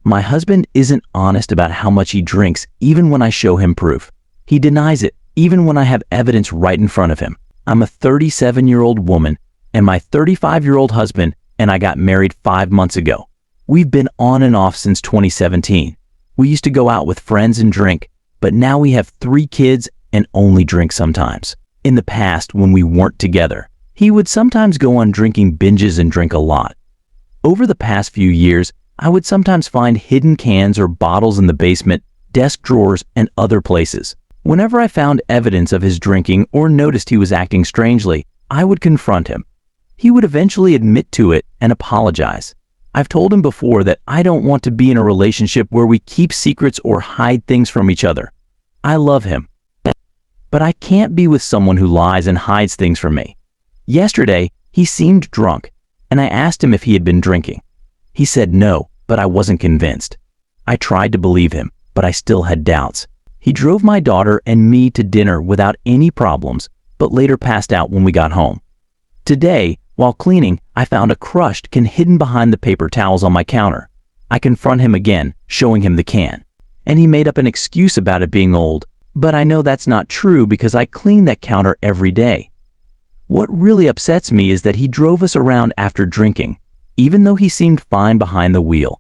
My husband isn't honest about how much he drinks even when I show him proof. He denies it even when I have evidence right in front of him. I'm a 37-year-old woman and my 35-year-old husband and I got married 5 months ago. We've been on and off since 2017. We used to go out with friends and drink, but now we have 3 kids and only drink sometimes. In the past, when we weren't together, he would sometimes go on drinking binges and drink a lot. Over the past few years, I would sometimes find hidden cans or bottles in the basement, desk drawers, and other places. Whenever I found evidence of his drinking or noticed he was acting strangely, I would confront him. He would eventually admit to it and apologize. I've told him before that I don't want to be in a relationship where we keep secrets or hide things from each other. I love him, but I can't be with someone who lies and hides things from me. Yesterday, he seemed drunk, and I asked him if he had been drinking. He said no, but I wasn't convinced. I tried to believe him, but I still had doubts. He drove my daughter and me to dinner without any problems, but later passed out when we got home. Today, while cleaning, I found a crushed can hidden behind the paper towels on my counter. I confront him again, showing him the can, and he made up an excuse about it being old, but I know that's not true because I clean that counter every day. What really upsets me is that he drove us around after drinking, even though he seemed fine behind the wheel.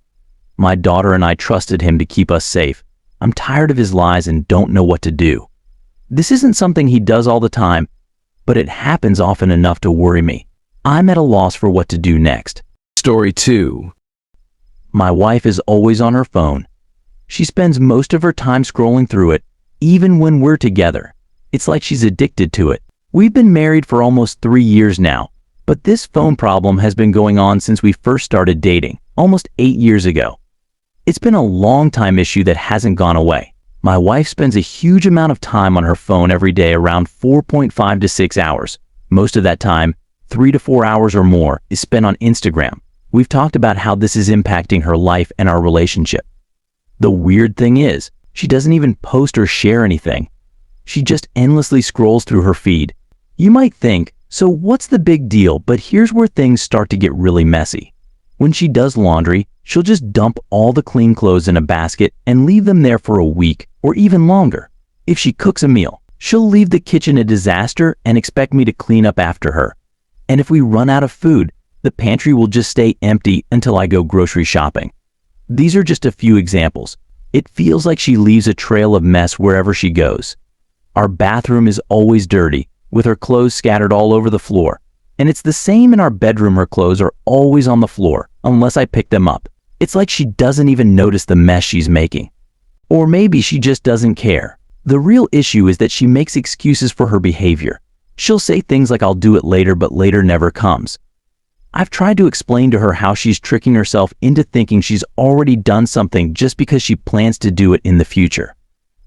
My daughter and I trusted him to keep us safe. I'm tired of his lies and don't know what to do. This isn't something he does all the time, but it happens often enough to worry me. I'm at a loss for what to do next. Story 2. My wife is always on her phone. She spends most of her time scrolling through it, even when we're together. It's like she's addicted to it. We've been married for almost 3 years now, but this phone problem has been going on since we first started dating, almost 8 years ago. It's been a long-time issue that hasn't gone away. My wife spends a huge amount of time on her phone every day, around 4.5 to 6 hours. Most of that time, 3 to 4 hours or more, is spent on Instagram. We've talked about how this is impacting her life and our relationship. The weird thing is, she doesn't even post or share anything. She just endlessly scrolls through her feed. You might think, so what's the big deal? But here's where things start to get really messy. When she does laundry, she'll just dump all the clean clothes in a basket and leave them there for a week or even longer. If she cooks a meal, she'll leave the kitchen a disaster and expect me to clean up after her. And if we run out of food, the pantry will just stay empty until I go grocery shopping. These are just a few examples. It feels like she leaves a trail of mess wherever she goes. Our bathroom is always dirty, with her clothes scattered all over the floor. And it's the same in our bedroom. Her clothes are always on the floor, unless I pick them up. It's like she doesn't even notice the mess she's making. Or maybe she just doesn't care. The real issue is that she makes excuses for her behavior. She'll say things like, "I'll do it later," but later never comes. I've tried to explain to her how she's tricking herself into thinking she's already done something just because she plans to do it in the future.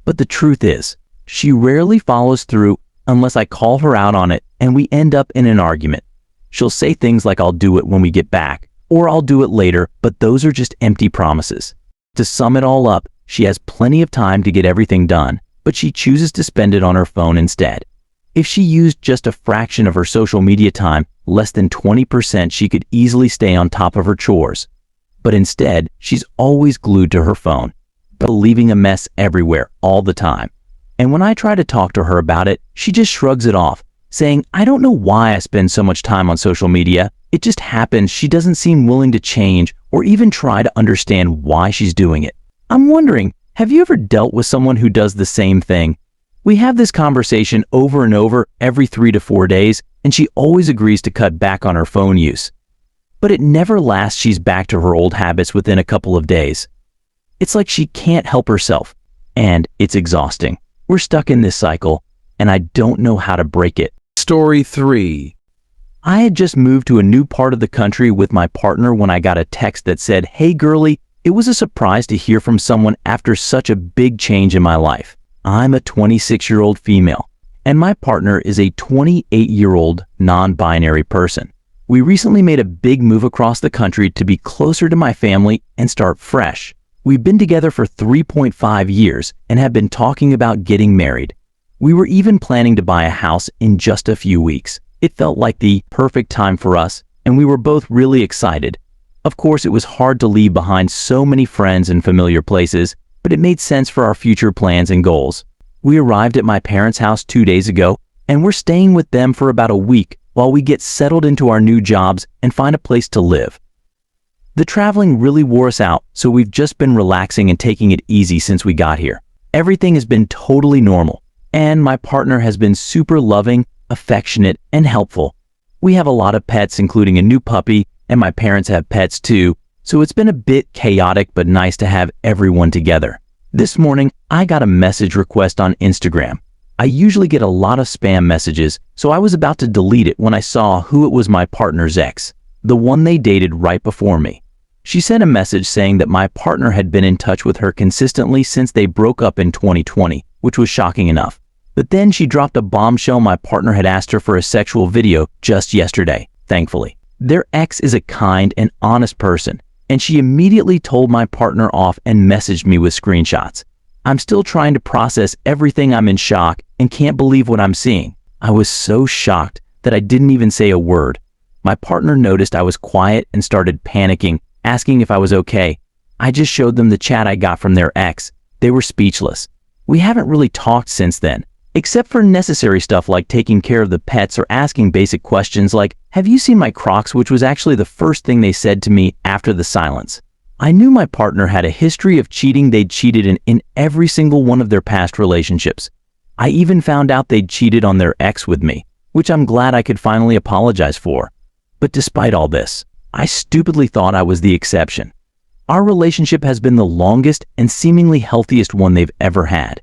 But the truth is, she rarely follows through unless I call her out on it and we end up in an argument. She'll say things like, "I'll do it when we get back," or "I'll do it later," but those are just empty promises. To sum it all up, she has plenty of time to get everything done, but she chooses to spend it on her phone instead. If she used just a fraction of her social media time, less than 20%, she could easily stay on top of her chores. But instead, she's always glued to her phone, leaving a mess everywhere all the time. And when I try to talk to her about it, she just shrugs it off, saying, "I don't know why I spend so much time on social media. It just happens." She doesn't seem willing to change or even try to understand why she's doing it. I'm wondering, have you ever dealt with someone who does the same thing? We have this conversation over and over every 3 to 4 days, and she always agrees to cut back on her phone use. But it never lasts. She's back to her old habits within a couple of days. It's like she can't help herself, and it's exhausting. We're stuck in this cycle, and I don't know how to break it. Story 3. I had just moved to a new part of the country with my partner when I got a text that said, "Hey girlie." It was a surprise to hear from someone after such a big change in my life. I'm a 26-year-old female, and my partner is a 28-year-old non-binary person. We recently made a big move across the country to be closer to my family and start fresh. We've been together for 3.5 years and have been talking about getting married. We were even planning to buy a house in just a few weeks. It felt like the perfect time for us, and we were both really excited. Of course, it was hard to leave behind so many friends and familiar places, but it made sense for our future plans and goals. We arrived at my parents' house 2 days ago, and we're staying with them for about a week while we get settled into our new jobs and find a place to live. The traveling really wore us out, so we've just been relaxing and taking it easy since we got here. Everything has been totally normal, and my partner has been super loving, affectionate, and helpful. We have a lot of pets, including a new puppy, and my parents have pets too, so it's been a bit chaotic but nice to have everyone together. This morning, I got a message request on Instagram. I usually get a lot of spam messages, so I was about to delete it when I saw who it was: my partner's ex, the one they dated right before me. She sent a message saying that my partner had been in touch with her consistently since they broke up in 2020, which was shocking enough. But then she dropped a bombshell: my partner had asked her for a sexual video just yesterday, thankfully. Their ex is a kind and honest person, and she immediately told my partner off and messaged me with screenshots. I'm still trying to process everything. I'm in shock and can't believe what I'm seeing. I was so shocked that I didn't even say a word. My partner noticed I was quiet and started panicking, asking if I was okay. I just showed them the chat I got from their ex. They were speechless. We haven't really talked since then, except for necessary stuff like taking care of the pets or asking basic questions like, "Have you seen my Crocs?" which was actually the first thing they said to me after the silence. I knew my partner had a history of cheating. They'd cheated in every single one of their past relationships. I even found out they'd cheated on their ex with me, which I'm glad I could finally apologize for. But despite all this, I stupidly thought I was the exception. Our relationship has been the longest and seemingly healthiest one they've ever had.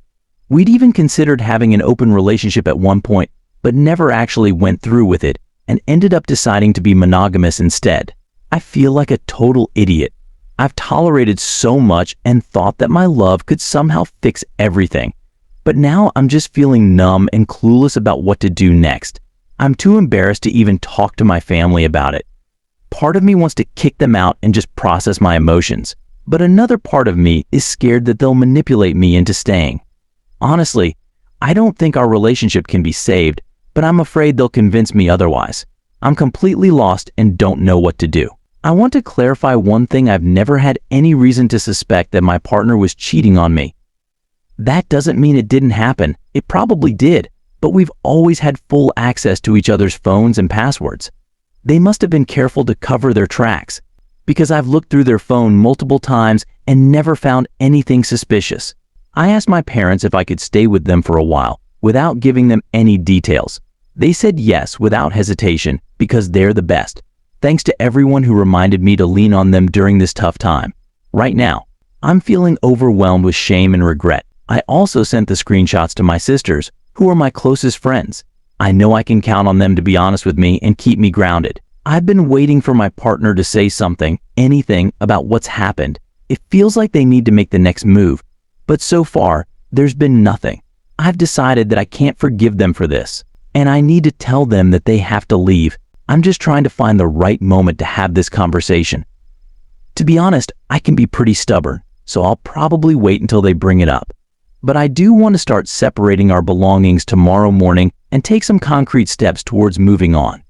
We'd even considered having an open relationship at one point, but never actually went through with it and ended up deciding to be monogamous instead. I feel like a total idiot. I've tolerated so much and thought that my love could somehow fix everything. But now I'm just feeling numb and clueless about what to do next. I'm too embarrassed to even talk to my family about it. Part of me wants to kick them out and just process my emotions, but another part of me is scared that they'll manipulate me into staying. Honestly, I don't think our relationship can be saved, but I'm afraid they'll convince me otherwise. I'm completely lost and don't know what to do. I want to clarify one thing: I've never had any reason to suspect that my partner was cheating on me. That doesn't mean it didn't happen. It probably did, but we've always had full access to each other's phones and passwords. They must have been careful to cover their tracks, because I've looked through their phone multiple times and never found anything suspicious. I asked my parents if I could stay with them for a while without giving them any details. They said yes without hesitation because they're the best. Thanks to everyone who reminded me to lean on them during this tough time. Right now, I'm feeling overwhelmed with shame and regret. I also sent the screenshots to my sisters, who are my closest friends. I know I can count on them to be honest with me and keep me grounded. I've been waiting for my partner to say something, anything, about what's happened. It feels like they need to make the next move, but so far, there's been nothing. I've decided that I can't forgive them for this, and I need to tell them that they have to leave. I'm just trying to find the right moment to have this conversation. To be honest, I can be pretty stubborn, so I'll probably wait until they bring it up. But I do want to start separating our belongings tomorrow morning and take some concrete steps towards moving on.